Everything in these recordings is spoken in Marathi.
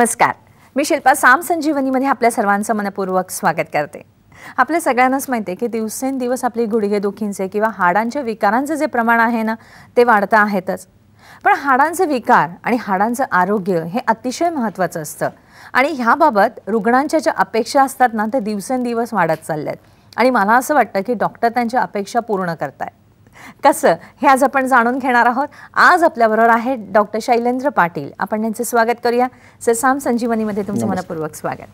नमस्कार, मी शिल्पा साम संजीवनीमध्ये आपल्या सर्वांचं मनपूर्वक स्वागत करते. आपल्या सगळ्यांनाच माहिती आहे की दिवसेंदिवस आपली गुडघेदुखींचे किंवा हाडांच्या विकारांचे जे प्रमाण आहे ना ते वाढतं आहेतच. पण हाडांचे विकार आणि हाडांचं आरोग्य हे अतिशय महत्त्वाचं असतं आणि ह्याबाबत रुग्णांच्या ज्या अपेक्षा असतात ना ते दिवसेंदिवस वाढत चालल्यात आणि मला असं वाटतं की डॉक्टर त्यांच्या अपेक्षा पूर्ण करतायत. कसं हे आज आपण जाणून घेणार आहोत. आज आपल्याबरोबर आहे डॉक्टर शैलेंद्र पाटील. आपण त्यांचे स्वागत करूया. सर, साम संजीवनीमध्ये तुमचं मनपूर्वक स्वागत.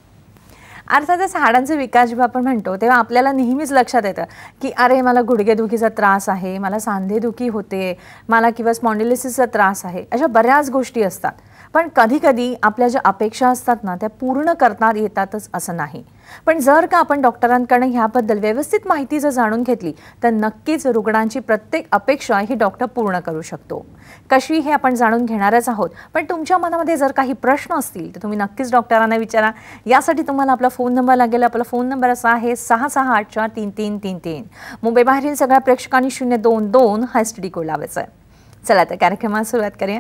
अर्थातच हाडांचे विकार जेव्हा आपण म्हणतो तेव्हा आपल्याला नेहमीच लक्षात येतं की अरे मला गुडघेदुखीचा त्रास आहे, मला सांधेदुखी होते, मला किंवा स्पॉन्डिलोसिसचा त्रास आहे, अशा बऱ्याच गोष्टी असतात. पण कधी कधी आपल्या ज्या अपेक्षा असतात ना त्या पूर्ण करता येतातच असं नाही. पण जर का आपण डॉक्टरांकडून ह्याबद्दल व्यवस्थित माहिती जर जाणून घेतली तर नक्कीच रुग्णांची प्रत्येक अपेक्षा ही डॉक्टर पूर्ण करू शकतो. कशी हे आपण जाणून घेणारच आहोत. पण तुमच्या मनामध्ये जर काही प्रश्न असतील तर तुम्ही नक्कीच डॉक्टरांना विचारा. यासाठी तुम्हाला आपला फोन नंबर लागेल. आपला फोन नंबर असा आहे 66843333. मुंबई बाहेरील सगळ्या प्रेक्षकांनी 022 हा STD कोड लावायचा आहे. चला तर कार्यक्रमाला सुरुवात करूया.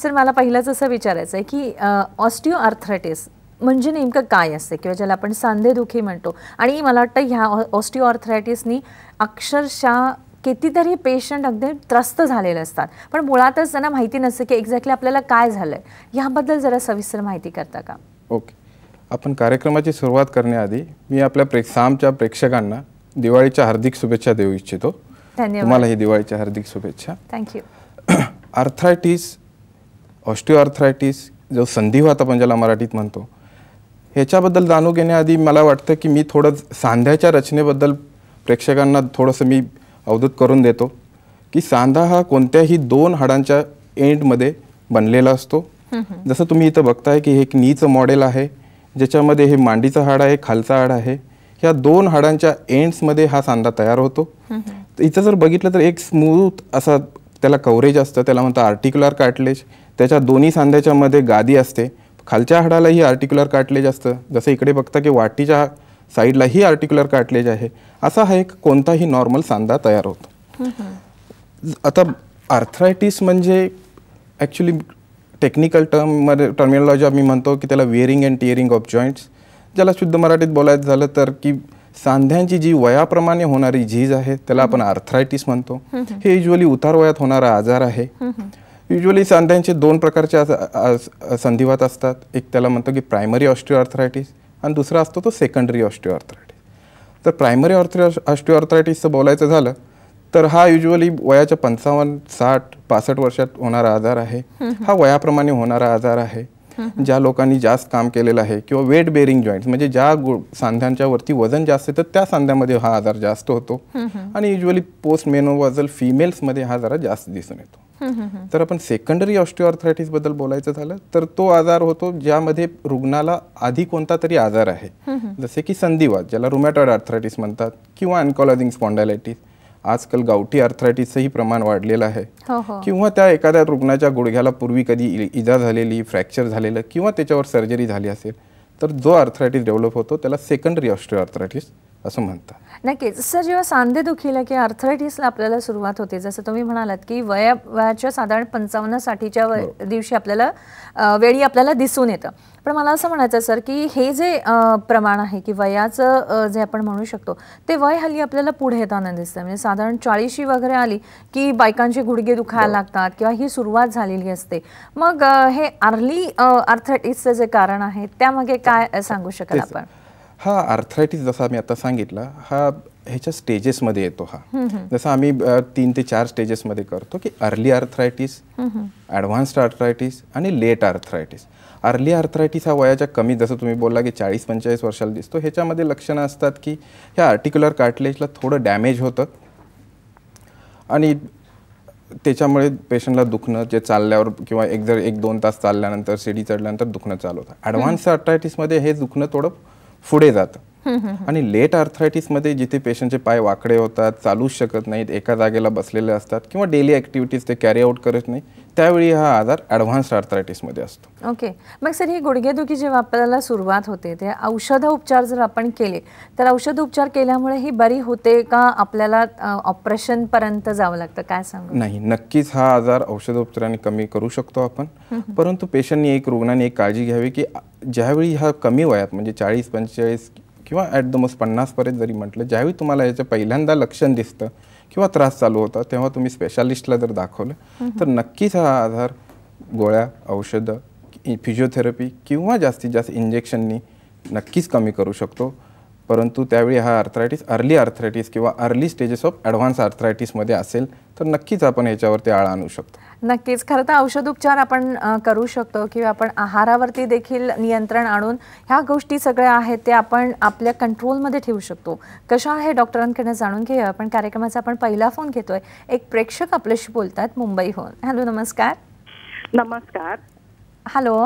सर, मला पहिलंच असं विचारायचं आहे की ऑस्टिओआर्थरायटिस म्हणजे नेमकं काय असते किंवा ज्याला आपण सांधेदुखी म्हणतो. आणि मला वाटतं ह्या ऑस्टिओआर्थरायटिसनी अक्षरशः कितीतरी पेशंट अगदी त्रस्त झालेले असतात. पण मुळातच त्यांना माहिती नसते की एक्झॅक्टली आपल्याला काय झालंय. याबद्दल जरा सविस्तर माहिती करता का? ओके, आपण कार्यक्रमाची सुरुवात करण्याआधी मी आपल्या सामच्या प्रेक्षकांना दिवाळीच्या हार्दिक शुभेच्छा देऊ इच्छितो. धन्यवाद. तुम्हाला ही दिवाळीच्या हार्दिक शुभेच्छा. थँक्यू. आर्थरायटिस, ऑस्टिओआर्थरायटिस जो संधिवात आपण ज्याला मराठीत म्हणतो, ह्याच्याबद्दल जाणून घेण्याआधी मला वाटतं की मी थोडं सांध्याच्या रचनेबद्दल प्रेक्षकांना थोडंसं मी अवगत करून देतो की सांधा हा कोणत्याही दोन हाडांच्या एंडमध्ये बनलेला असतो. जसं तुम्ही इथं बघताय की हे एक नीचं मॉडेल आहे ज्याच्यामध्ये हे मांडीचं हाड आहे, खालचं हाड आहे. ह्या दोन हाडांच्या एंड्समध्ये हा सांधा तयार होतो. इथं जर बघितलं तर एक स्मूथ असा त्याला कव्हरेज असतं, त्याला म्हणतं आर्टिक्युलर कार्टिलेज. त्याच्या दोन्ही सांध्याच्या मध्ये गादी असते. खालच्या हाडालाही आर्टिक्युलर कार्टिलेज असतं. जसं इकडे बघता की वाटीच्या साईडलाही आर्टिक्युलर कार्टिलेज आहे. असा हा एक कोणताही नॉर्मल सांधा तयार होतो. आता आर्थरायटिस म्हणजे ॲक्च्युली टेक्निकल टर्मिनॉलॉजी आम्ही म्हणतो की त्याला वेअरिंग अँड टिअरिंग ऑफ जॉईंट्स, ज्याला शुद्ध मराठीत बोलायचं झालं तर की सांध्यांची जी वयाप्रमाणे होणारी झीज आहे त्याला आपण आर्थरायटिस म्हणतो. हे युजली उतार वयात होणारा आजार आहे. युजली सांध्यांचे दोन प्रकारचे संधिवात असतात. एक त्याला म्हणतो की प्रायमरी ऑस्टिओआर्थरायटिस आणि दुसरा असतो तो सेकंडरी ऑस्टिओआर्थरायटिस. तर प्रायमरी ऑस्टिओआर्थरायटिसचं बोलायचं झालं तर हा युजली वयाच्या 55, 60, 65 वर्षात होणारा आजार आहे. हा वयाप्रमाणे होणारा आजार आहे. ज्या लोकांनी जास्त काम केलेलं आहे किंवा वेट बेअरिंग जॉईंट्स म्हणजे ज्या सांध्यांच्या वरती वजन जास्त येतं त्या सांध्यामध्ये हा आजार जास्त होतो. आणि युजली पोस्ट मेनोपॉजल फिमेल्समध्ये हा जरा जास्त दिसून येतो. तर आपण सेकंडरी ऑस्टिओआर्थरायटिस बद्दल बोलायचं झालं तर तो आजार होतो ज्यामध्ये रुग्णाला आधी कोणता तरी आजार आहे, जसे की संधिवात ज्याला रुमॅटॉइड आर्थरायटिस म्हणतात किंवा अँकोलायझिंग स्पॉन्डायलायटिस. आजकाल गावठी आर्थरायटिसचंही प्रमाण वाढलेलं आहे. किंवा त्या एखाद्या रुग्णाच्या गुडघ्याला पूर्वी कधी इजा झालेली, फ्रॅक्चर झालेलं किंवा त्याच्यावर सर्जरी झाली असेल तर जो आर्थरायटिस डेव्हलप होतो त्याला सेकंडरी ऑस्टिओआर्थरायटिस असं म्हणतात. नक्कीच. सर, जेव्हा सांधेदुखीला किंवा आर्थरायटिसला आपल्याला सुरुवात होते जसं तुम्ही म्हणालात की वयाच्या साधारण 55-60च्या दिवशी आपल्याला वेळी आपल्याला दिसून येतं. पण मला असं म्हणायचं सर की हे जे प्रमाण आहे की वयाचं जे आपण म्हणू शकतो ते वय हल्ली आपल्याला पुढे येताना दिसतं. म्हणजे साधारण 40 वगैरे आली की बायकांचे गुडघे दुखायला लागतात किंवा ही सुरुवात झालेली असते. मग हे अर्ली आर्थरायटिसचं जे कारण आहे त्यामागे काय सांगू शकाल आपण? हा आर्थरायटिस जसा मी आता सांगितला हा ह्याच्या स्टेजेसमध्ये येतो. हा जसं आम्ही 3 ते 4 स्टेजेसमध्ये करतो की अर्ली आर्थरायटिस, ॲडव्हान्स्ड आर्थरायटिस आणि लेट आर्थरायटिस. अर्ली आर्थरायटिस हा वयाच्या कमी, जसं तुम्ही बोलला की 40-45 वर्षाला दिसतो. ह्याच्यामध्ये लक्षणं असतात की ह्या आर्टिक्युलर कार्टिलेजला थोडं डॅमेज होतं आणि त्याच्यामुळे पेशंटला दुखणं जे चालल्यावर किंवा 1-2 तास चालल्यानंतर शिडी चढल्यानंतर दुखणं चालू होतं. ॲडव्हान्स आर्थरायटिसमध्ये हे दुखणं थोडं पुढे जातं. आणि लेट आर्थरायटिसमध्ये जिथे पेशंटचे पाय वाकडे होतात, चालूच शकत नाहीत, एका जागेला बसलेले असतात किंवा डेली ॲक्टिव्हिटीज ते कॅरी आउट करत नाही, त्यावेळी हा आजार ॲडव्हान्स्ड आर्थरायटिसमध्ये असतो. ओके. मग सर ही गुडघेदुखी जेव्हा आपल्याला सुरुवात होते ते औषधोपचार जर आपण केले तर औषधोपचार केल्यामुळे ही बरी होते का आपल्याला ऑपरेशनपर्यंत जावं लागतं, काय सांगू? नाही, नक्कीच हा आजार औषधोपचाराने कमी करू शकतो आपण. परंतु पेशंटनी रुग्णाने एक काळजी घ्यावी की ज्यावेळी हा कमी वयात म्हणजे 40-45 किंवा ॲट द मोस्ट 50पर्यंत जरी म्हटलं, ज्यावेळी तुम्हाला याचं पहिल्यांदा लक्षण दिसतं किंवा त्रास चालू होता तेव्हा तुम्ही स्पेशालिस्टला जर दाखवलं तर नक्कीच हा आजार गोळ्या, औषधं, फिजिओथेरपी किंवा जास्तीत जास्त इंजेक्शननी नक्कीच कमी करू शकतो. परंतु त्यावेळी हा अर्ली आर्थरायटिस किंवा अर्ली स्टेजेस ऑफ ॲडव्हान्स आर्थरायटिसमध्ये असेल तर नक्कीच आपण ह्याच्यावरती आळा आणू शकतो. नक्कीच. खरं तर औषधोपचार आपण करू शकतो किंवा आपण आहारावरती देखील नियंत्रण आणून ह्या गोष्टी सगळ्या आहेत ते आपण आपल्या कंट्रोलमध्ये ठेवू शकतो. कशा आहे डॉक्टरांकडे जाणून घेऊया. आपण कार्यक्रमाचा आपण पहिला फोन घेतोय. एक प्रेक्षक आपल्याशी बोलतात मुंबईहून. हॅलो, नमस्कार. नमस्कार. हॅलो.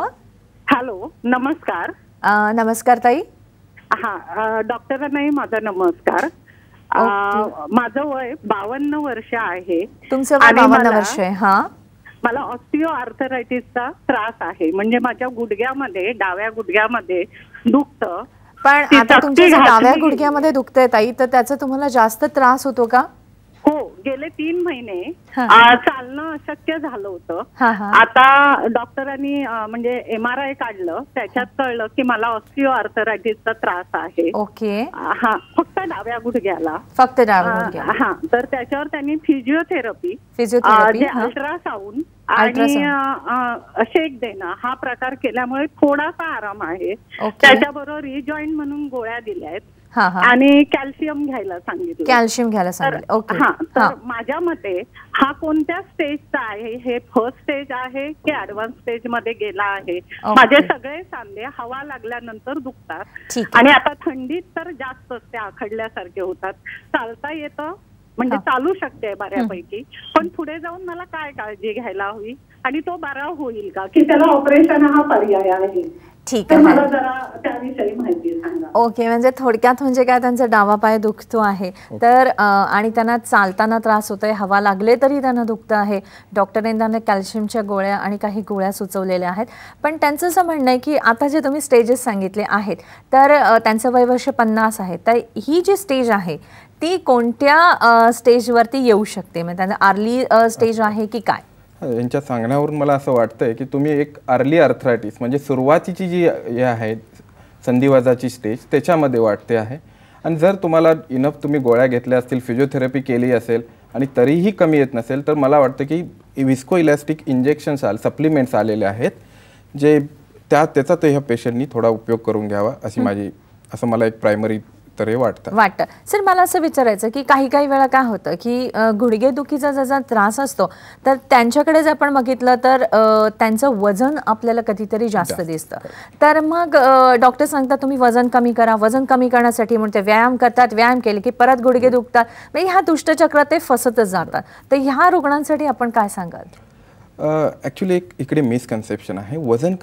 हॅलो, नमस्कार. नमस्कार ताई. हा, डॉक्टरांनाही माझा नमस्कार. माझं वय 52 वर्ष आहे. तुमचं वय 52 वर्ष आहे? हा. मला ऑस्टिओ आर्थरायटिसचा त्रास आहे, म्हणजे माझ्या गुडघ्यामध्ये, डाव्या गुडघ्यामध्ये दुखतं. पण आता तुमच्या डाव्या गुडघ्यामध्ये दुखतंय ताई, तर त्याचा तुम्हाला जास्त त्रास होतो का? हो, गेले 3 महिने चालणं अशक्य झालं होतं. आता डॉक्टरांनी म्हणजे MRI काढलं, त्याच्यात कळलं की मला ऑस्टिओ आर्थरायटिसचा त्रास आहे. ओके. हा, फक्त डाव्या गुडघ्याला. फक्त डाव्या गुडघ्याला. हा, तर त्याच्यावर त्यांनी फिजिओथेरपी, अल्ट्रासाऊंड आणि शेक देणं हा प्रकार केल्यामुळे थोडासा आराम आहे. त्याच्याबरोबर रिजॉईंट म्हणून गोळ्या दिल्या आहेत आणि कॅल्शियम घ्यायला सांगितलं. ओके. हा, तर माझ्या मते हा कोणत्या स्टेजचा आहे? हे फर्स्ट स्टेज आहे की ऍडव्हान्स स्टेज मध्ये गेला आहे? माझे सगळे सांधे हवा लागल्यानंतर दुखतात आणि आता थंडीत तर जास्तच ते आखडल्यासारखे होतात. चालता येतं म्हणजे चालू शकते बऱ्यापैकी, पण पुढे जाऊन मला काय काळजी घ्यायला हवी आणि तो बरा होईल का, की त्याला ऑपरेशन हा पर्याय आहे? ठीक आहे, मला जरा त्याविषयी माहिती सांगा. ओके. म्हणजे थोडक्यात म्हणजे काय, त्यांचा डावा पाय दुखतो आहे तर आणि त्यांना चालताना त्रास होतोय, हवा लागले तरी त्यांना दुखतं आहे. डॉक्टरांनी त्यांना कॅल्शियमच्या गोळ्या आणि काही गोळ्या सुचवलेल्या आहेत. पण त्यांचं असं म्हणणं आहे की आता जे तुम्ही स्टेजेस सांगितले आहेत तर त्यांचं वय वर्ष 50 आहे, तर ही जी स्टेज आहे ती कोणत्या स्टेजवरती येऊ शकते? म्हणजे त्यांना अर्ली स्टेज आहे की काय? यांच्या सांगण्यावरून मला असं वाटतंय की तुम्ही एक अर्ली आर्थरायटिस म्हणजे सुरुवातीची जी हे आहे संधिवाताची स्टेज त्याच्यामध्ये वाटते आहे. आणि जर तुम्हाला इनफ तुम्ही गोळ्या घेतल्या असतील, फिजिओथेरपी केली असेल आणि तरीही कमी येत नसेल तर मला वाटतं की विस्को इलॅस्टिक इंजेक्शन्स सप्लिमेंट्स आलेले आहेत, जे त्याचा ते ह्या पेशंटनी थोडा उपयोग करून घ्यावा असं मला एक प्रायमरी तर हे वाटतं. सर, मला असं विचारायचं की काही वेळा काय होतं की गुडघेदुखीचा जसा त्रास असतो तर त्यांच्याकडे जर आपण बघितलं तर त्यांचं वजन आपल्याला कधीतरी जास्त दिसतं. तर मग डॉक्टर सांगतात तुम्ही वजन कमी करा. वजन कमी करण्यासाठी म्हणते व्यायाम करतात, व्यायाम केले की परत गुडघे दुखतात. म्हणजे ह्या दुष्टचक्रात ते फसतच जातात. तर ह्या रुग्णांसाठी आपण काय सांगाल? ॲक्च्युली इकडे मिसकन्सेप्शन आहे. वजन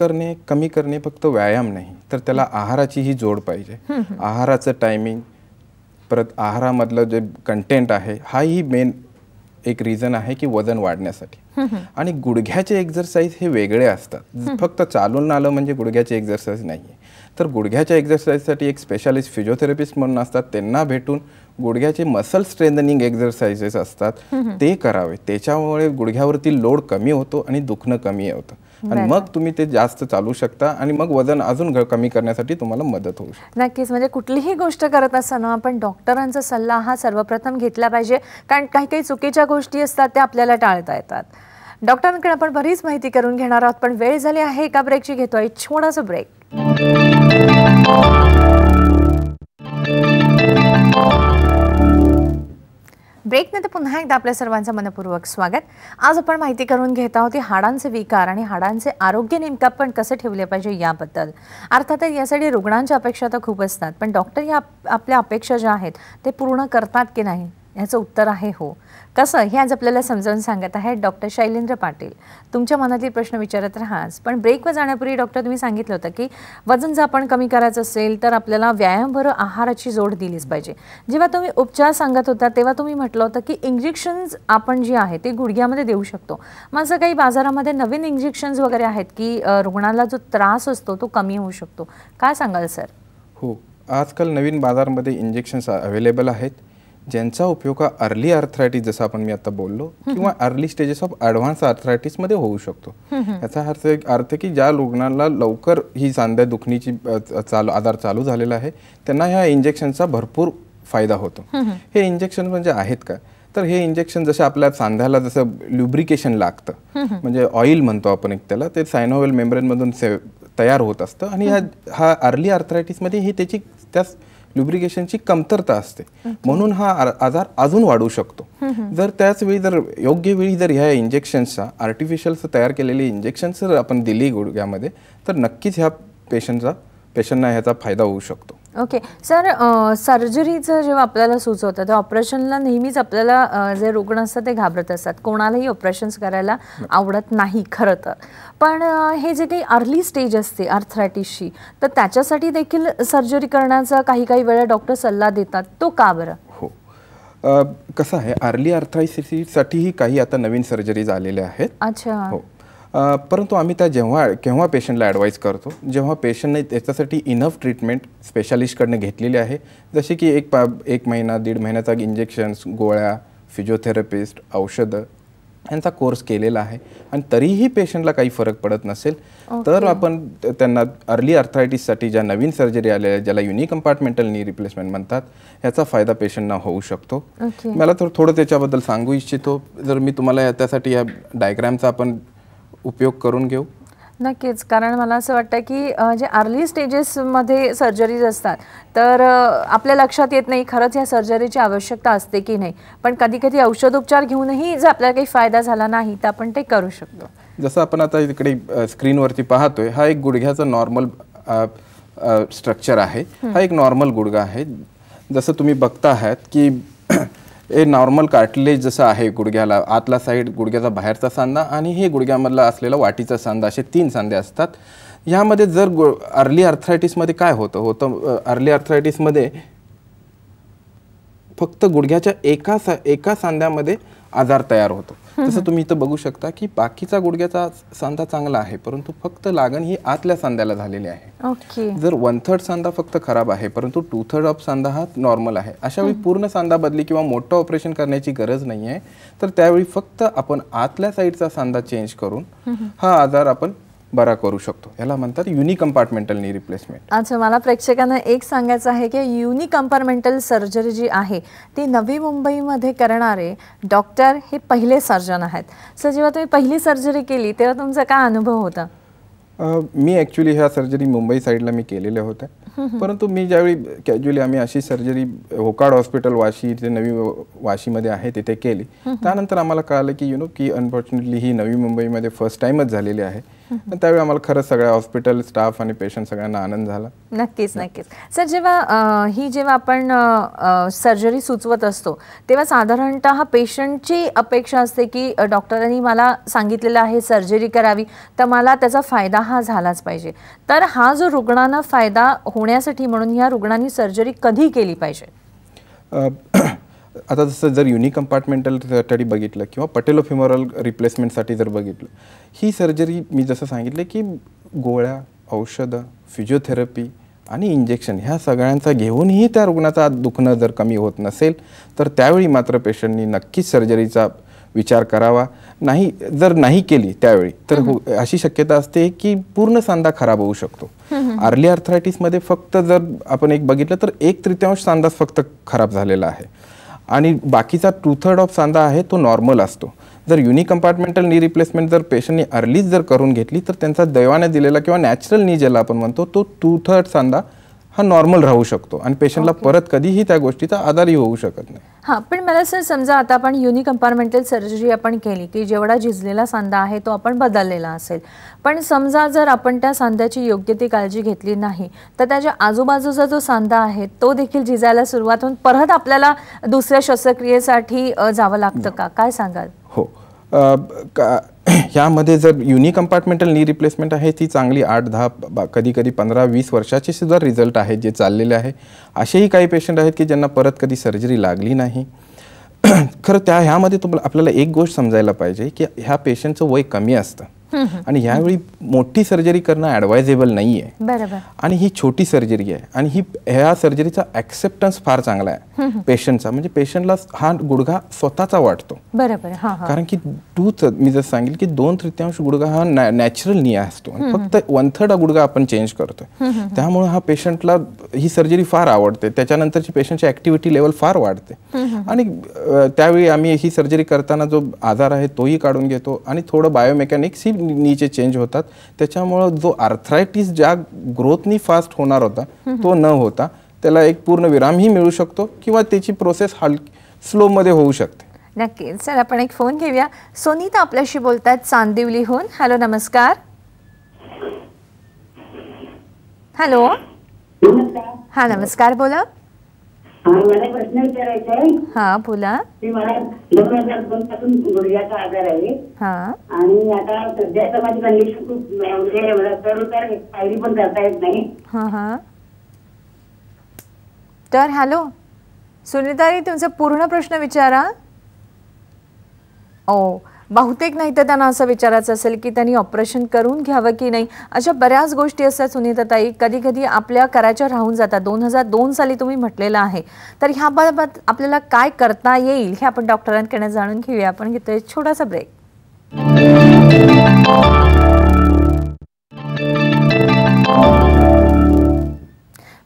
कमी करणे फक्त व्यायाम नाही, तर त्याला आहाराचीही जोड पाहिजे. आहाराचं टायमिंग, परत आहारामधलं जे कंटेंट आहे हाही मेन एक रिझन आहे की वजन वाढण्यासाठी. आणि गुडघ्याचे एक्झरसाइज हे वेगळे असतात. फक्त चालून आलं म्हणजे गुडघ्याचे एक्झरसाइज नाही आहे. तर गुडघ्याच्या एक्झरसाइजसाठी एक स्पेशालिस्ट फिजिओथेरपिस्ट म्हणून असतात, त्यांना भेटून गुडघ्याचे मसल स्ट्रेंथनिंग एक्झरसाइजेस असतात ते करावे. त्याच्यामुळे गुडघ्यावरती लोड कमी होतो आणि दुखणं कमी होतं आणि मग तुम्ही ते जास्त चालू शकता आणि मग वजन अजून कमी करण्यासाठी तुम्हाला मदत होऊ शकते. नक्कीच. म्हणजे कुठलीही गोष्ट करत असताना आपण डॉक्टरांचा सल्ला हा सर्वप्रथम घेतला पाहिजे, कारण काही चुकीच्या गोष्टी असतात त्या आपल्याला टाळता येतात. डॉक्टरांकडे आपण बरीच माहिती करून घेणार आहोत, पण वेळ झाली आहे एका ब्रेकची. घेतोय छोटासा ब्रेक. ब्रेकनंतर पुन्हा एकदा आपल्या सर्वांचं मनपूर्वक स्वागत. आज आपण माहिती करून घेत आहोत हाडांचे विकार आणि हाडांचे आरोग्य नेमकं आपण कसं ठेवले पाहिजे याबद्दल. अर्थातच यासाठी रुग्णांच्या अपेक्षा तर खूप असतात, पण डॉक्टर या आपल्या अपेक्षा ज्या आहेत ते पूर्ण करतात की नाही याचं उत्तर आहे हो. कसं हे आज आपल्याला समजावून सांगत आहेत डॉक्टर शैलेंद्र पाटील. तुमच्या मनातील प्रश्न विचारत राहाच, पण ब्रेकवर जाण्यापूर्वी डॉक्टर तुम्ही सांगितलं होतं की वजन जर आपण कमी करायचं असेल तर आपल्याला व्यायामबरोबर आहाराची जोड दिलीच पाहिजे. जेव्हा तुम्ही उपचार सांगत होता तेव्हा तुम्ही म्हटलं होतं की इंजेक्शन्स आपण जी आहे ते गुडघ्यामध्ये देऊ शकतो. मग असं काही बाजारामध्ये नवीन इंजेक्शन्स वगैरे आहेत की रुग्णाला जो त्रास असतो तो कमी होऊ शकतो, काय सांगाल सर? हो, आजकाल नवीन बाजारामध्ये इंजेक्शन्स अवेलेबल आहेत ज्यांचा उपयोग हा अर्ली आर्थरायटिस जसं आपण मी आता बोललो किंवा अर्ली स्टेजेस ऑफ ॲडव्हान्स आर्थरायटिसमध्ये होऊ शकतो. याचा अर्थ की ज्या रुग्णाला लवकर ही सांध्या दुखणीची आजार चालू झालेला आहे त्यांना ह्या इंजेक्शनचा भरपूर फायदा होतो. हे इंजेक्शन म्हणजे आहेत का, तर हे इंजेक्शन जसं आपल्या सांध्याला जसं ल्युब्रिकेशन लागतं म्हणजे ऑइल म्हणतो आपण एक त्याला, ते सायनोव्हेल मेम्ब्रेनमधून तयार होत असतं आणि हा अर्ली आर्थरायटिसमध्ये ही त्याची त्या ल्युब्रिकेशनची कमतरता असते म्हणून हा आजार अजून वाढू शकतो. जर त्याच वेळी जर योग्य वेळी जर ह्या इंजेक्शन्सचा आर्टिफिशियल तयार केलेली इंजेक्शन्स जर आपण दिली गुडघ्यामध्ये तर नक्कीच ह्या पेशंटना ह्याचा फायदा होऊ शकतो. ओके सर, सर्जरीचं जेव्हा आपल्याला सुचवतं तर ऑपरेशनला नेहमीच आपल्याला जे रुग्ण असतात ते घाबरत असतात, कोणालाही ऑपरेशन्स करायला आवडत नाही खरं तर. पण हे जे काही अर्ली स्टेज असते आर्थरायटिसची तर त्याच्यासाठी देखील सर्जरी करण्याचा काही वेळा डॉक्टर सल्ला देतात, तो का बरं? हो, कसं आहे अर्ली आर्थरायटिससाठीही काही आता नवीन सर्जरीज आलेल्या आहेत. अच्छा. हो, परंतु आम्ही त्या केव्हा पेशंटला ॲडवाईज करतो जेव्हा पेशंटने त्याच्यासाठी इनफ ट्रीटमेंट स्पेशालिस्टकडनं घेतलेली आहे, जसे की एक महिना 1.5 महिन्याचा इंजेक्शन्स, गोळ्या, फिजिओथेरपिस्ट, औषधं यांचा कोर्स केलेला आहे आणि तरीही पेशंटला काही फरक पडत नसेल तर आपण त्यांना अर्ली आर्थरायटिससाठी ज्या नवीन सर्जरी आल्या आहेत ज्याला युनिक कंपार्टमेंटल नी रिप्लेसमेंट म्हणतात याचा फायदा पेशंटना होऊ शकतो. मला थोडं त्याच्याबद्दल सांगू इच्छितो, जर मी तुम्हाला त्यासाठी या डायग्रामचा आपण उपयोग करून घेऊ. नक्कीच, कारण मला असं वाटतं की जे अर्ली स्टेजेसमध्ये सर्जरीज असतात तर आपल्या लक्षात येत नाही खरंच या सर्जरीची आवश्यकता असते की नाही, पण कधी औषधोपचार घेऊनही जर आपल्याला काही फायदा झाला नाही तर आपण ते करू शकतो. जसं आपण आता इकडे स्क्रीनवरती पाहतोय हा एक गुडघ्याचा नॉर्मल स्ट्रक्चर आहे. हा एक नॉर्मल गुडघा आहे. जसं तुम्ही बघता आहात की हे नॉर्मल कार्टिलेज जसं आहे गुडघ्याला, आतला साईड गुडघ्याचा बाहेरचा सांधा आणि हे गुडघ्यामधला असलेला वाटीचा सांधा, असे 3 सांधे असतात. ह्यामध्ये जर अर्ली आर्थरायटिसमध्ये काय होतं अर्ली आर्थरायटिसमध्ये फक्त गुडघ्याच्या एका सांध्यामध्ये आजार तयार होतो. तसं तुम्ही इथं बघू शकता की बाकीचा गुडघ्याचा सांधा चांगला आहे परंतु फक्त लागण ही आतल्या सांध्याला झालेली आहे. जर 1/3 सांधा फक्त खराब आहे परंतु 2/3 ऑफ सांधा हा नॉर्मल आहे. अशा वेळी पूर्ण सांधा बदली किंवा मोठं ऑपरेशन करण्याची गरज नाही आहे, तर त्यावेळी फक्त आपण आतल्या साईडचा सांधा चेंज करून हा आजार आपण बरा करू शकतो. याला म्हणतात युनिक कंपार्टमेंटल नी रिप्लेसमेंट. अच्छा, मला प्रेक्षकांना एक सांगायचं आहे की युनिक कंपार्टमेंटल सर्जरी जी आहे ती नवी मुंबईमध्ये करणारे डॉक्टर हे पहिले सर्जन आहेत. सर, जेव्हा तुम्ही पहिली सर्जरी केली तेव्हा तुमचा काय अनुभव होता? मी ॲक्च्युली ह्या सर्जरी मुंबई साईडला मी केलेल्या होत्या, परंतु मी ज्यावेळी कॅज्युअली आम्ही अशी सर्जरी होकाड हॉस्पिटल वाशी जे नवी वाशीमध्ये आहे तिथे केली, त्यानंतर आम्हाला कळालं की की अनफॉर्च्युनेटली ही नवी मुंबईमध्ये फर्स्ट टाईमच झालेली आहे. त्यावेळी आम्हाला खरंच सगळ्या हॉस्पिटल स्टाफ आणि पेशंट सगळ्यांना आनंद झाला. नक्कीच. सर, जेव्हा आपण सर्जरी सुचवत असतो तेव्हा साधारणतः पेशंटची अपेक्षा असते की डॉक्टरांनी मला सांगितलेलं आहे सर्जरी करावी तर मला त्याचा फायदा हा झालाच पाहिजे. तर हा जो रुग्णांना फायदा होण्यासाठी म्हणून या रुग्णांनी सर्जरी कधी केली पाहिजे? आता जसं जर युनिक कंपार्टमेंटलसाठी बघितलं किंवा पटेलोफिमोरल रिप्लेसमेंटसाठी जर बघितलं, ही सर्जरी मी जसं सांगितलं की गोळ्या, औषधं, फिजिओथेरपी आणि इंजेक्शन ह्या सगळ्यांचा घेऊनही त्या रुग्णाचा दुखणं जर कमी होत नसेल तर त्यावेळी मात्र पेशंटनी नक्कीच सर्जरीचा विचार करावा. जर नाही केली त्यावेळी तर अशी शक्यता असते की पूर्ण सांधा खराब होऊ शकतो. अर्ली आर्थरायटिसमध्ये फक्त जर आपण एक बघितलं तर 1/3 सांधाच फक्त खराब झालेला आहे आणि बाकीचा 2/3 ऑफ सांधा आहे तो नॉर्मल असतो. जर युनिक कंपार्टमेंटल नी रिप्लेसमेंट जर पेशंटनी अर्लीच जर करून घेतली तर त्यांचा दैवाने दिलेला किंवा नॅचरल नी ज्याला आपण म्हणतो तो 2/3 सांधा हा नॉर्मल राहू शकतो आणि पेशंटला परत कधीही त्या गोष्टीचा आधारही होऊ शकत नाही. हां, पण मला सर समजा आता आपण युनिकम्पार्टमेंटल सर्जरी आपण केली की जेवढा झिजलेला सांधा आहे तो आपण बदललेला असेल, पण समजा जर आपण त्या सांध्याची योग्य ती काळजी घेतली नाही तर त्याच्या आजूबाजूचा जो सांधा आहे तो देखील झिजायला सुरुवात होऊन परत आपल्याला दुसऱ्या शस्त्रक्रियेसाठी जावं लागतं का? काय सांगाल? हो, ह्यामध्ये जर युनिकम्पार्टमेंटल नी रिप्लेसमेंट आहे ती चांगली 8-10 कधी कधी 15-20 वर्षाचे सुद्धा रिझल्ट आहेत जे चाललेले आहे. असेही काही पेशंट आहेत की ज्यांना परत कधी सर्जरी लागली नाही. खरं ह्यामध्ये तुम्हाला आपल्याला एक गोष्ट समजायला पाहिजे की ह्या पेशंटचं वय कमी असतं आणि ह्यावेळी मोठी सर्जरी करणं ॲडवायझेबल नाही आहे. बरोबर. आणि ही छोटी सर्जरी आहे आणि ह्या सर्जरीचा ॲक्सेप्टन्स फार चांगला आहे पेशंटचा. म्हणजे पेशंटला हा गुडघा स्वतःचा वाटतो. बरोबर. कारण की मी जर सांगेल की 2/3 गुडघा हा नॅचरल नी असतो, फक्त 1/3 गुडघा आपण चेंज करतोय. त्यामुळे हा पेशंटला ही सर्जरी फार आवडते. त्याच्यानंतरची पेशंटची ऍक्टिव्हिटी लेवल फार वाढते आणि त्यावेळी आम्ही ही सर्जरी करताना जो आजार आहे तोही काढून घेतो आणि थोडं बायोमेकॅनिक्स ही नीचे चेंज होतात. त्याच्यामुळं जो आर्थरायटिस ज्या ग्रोथनी फास्ट होणार होता तो न होता त्याला एक पूर्ण विरामही मिळू शकतो किंवा त्याची प्रोसेस स्लो मध्ये होऊ शकते. नक्कीच. सर आपण एक फोन घेऊया. सोनिता आपल्याशी बोलतात चांदिवलीहून. हॅलो, नमस्कार. हॅलो. हा, नमस्कार, बोला. मला प्रश्न विचारायचा आहे. हा, बोला. मला 2002 पासून गुडघ्याचा आजार आहे आणि आता सध्याचा माझी कंडिशन खूप म्हणजे मला तर पायरी पण करता येत नाही. तर हॅलो सुनीताई, तुमचा पूर्ण प्रश्न विचारा. बहुतेक नाही तर त्यांना असं विचारायचं असेल की त्यांनी ऑपरेशन करून घ्यावं की नाही. अशा बऱ्याच गोष्टी असतात सुनीताताई, कधी कधी आपल्या करायच्या राहून जातात. 2002 साली तुम्ही म्हटलेलं आहे, तर ह्याबाबत आपल्याला काय करता येईल हे आपण डॉक्टरांकडे जाणून घेऊया. आपण घेतोय छोटासा ब्रेक.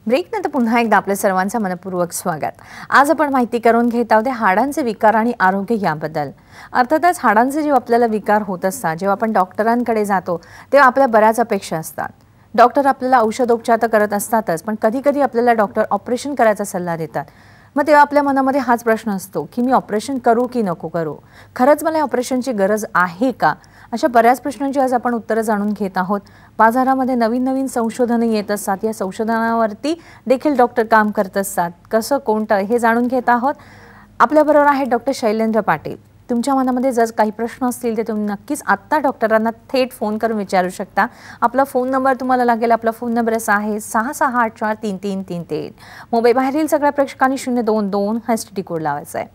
ब्रेकनंतर पुन्हा एकदा आपल्या सर्वांचं मनपूर्वक स्वागत. आज आपण माहिती करून घेत आहोत हाडांचे विकार आणि आरोग्य याबद्दल. अर्थातच हाडांचे जेव्हा आपल्याला विकार होत असतात, जेव्हा आपण डॉक्टरांकडे जातो तेव्हा आपल्या बऱ्याच अपेक्षा असतात. डॉक्टर आपल्याला औषधोपचार तर करत असतातच, पण कधी कधी आपल्याला डॉक्टर ऑपरेशन करायचा सल्ला देतात. मग तेव्हा आपल्या मनामध्ये हाच प्रश्न असतो की मी ऑपरेशन करू की नको करू, खरंच मला ऑपरेशनची गरज आहे का. अशा बऱ्याच प्रश्नांची आज आपण उत्तरं जाणून घेत आहोत. बाजारामध्ये नवीन नवीन संशोधनं येत असतात, या संशोधनावरती देखील डॉक्टर काम करत असतात. कसं कोणतं हे जाणून घेत आहोत. आपल्याबरोबर आहे डॉक्टर शैलेंद्र पाटील. तुमच्या मनामध्ये जर काही प्रश्न असतील ते तुम्ही नक्कीच आत्ता डॉक्टरांना थेट फोन करून विचारू शकता. आपला फोन नंबर तुम्हाला लागेल. आपला फोन नंबर असा आहे 66843333. मोबाईल बाहेरील सगळ्या प्रेक्षकांनी 022 हा STD कोड लावायचा आहे.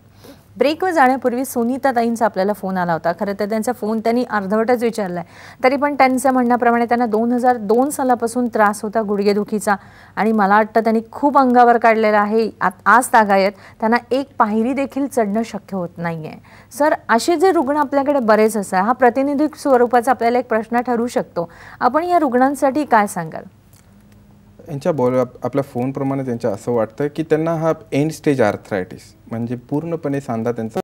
ब्रेकवर जाण्यापूर्वी सुनीताताईंचा आपल्याला फोन आला होता. खरं तर त्यांचा फोन त्यांनी अर्धवटच विचारला आहे, तरी पण त्यांच्या म्हणण्याप्रमाणे त्यांना 2002 सालापासून त्रास होता गुडघेदुखीचा आणि मला वाटतं त्यांनी खूप अंगावर काढलेला आहे. आज तागायत त्यांना एक पायरी देखील चढणं शक्य होत नाही आहे. सर, असे जे रुग्ण आपल्याकडे बरेच असतात, हा प्रतिनिधी स्वरूपाचा आपल्याला एक प्रश्न ठरू शकतो. आपण या रुग्णांसाठी काय सांगाल? यांच्या आपल्या फोनप्रमाणे त्यांच्या असं वाटतं की त्यांना हा एंड स्टेज आर्थरायटिस म्हणजे पूर्णपणे सांधा त्यांचा